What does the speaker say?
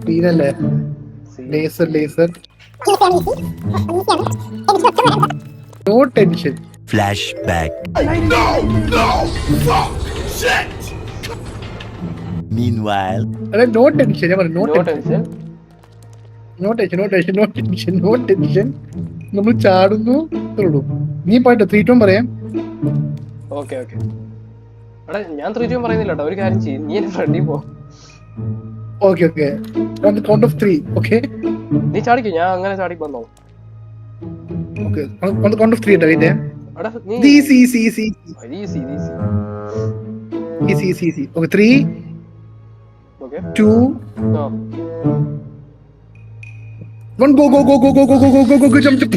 സീനല്ലേ? Laser laser. No tension. Flashback. Meanwhile, അതെ no tension. ഞാൻ പറഞ്ഞു no no tension. Tension. No tension no tension no tension no tension. നമ്മൾ ചാടുന്നു ഉള്ളൂ. നീ പോയിട്ട് 3, 2 പറയാം. Okay okay. എടാ ഞാൻ 3, 2 പറയുന്നില്ല കേട്ടോ. ഒരു കാര്യം ചെയ്യും, നീ എന്റെ ഫ്രണ്ടിൽ പോ. Okay okay. On the count of 3. Okay നീ ചാടിക്കോ, ഞാൻ അങ്ങനെ ചാടി വന്നോ. Okay. On the count of 3 ഇട്ടേ. എടാ നീ Easy easy easy easy easy. easy easy easy. Okay 3, okay 2, ആ 1 go go go go go go go go go go jump jump.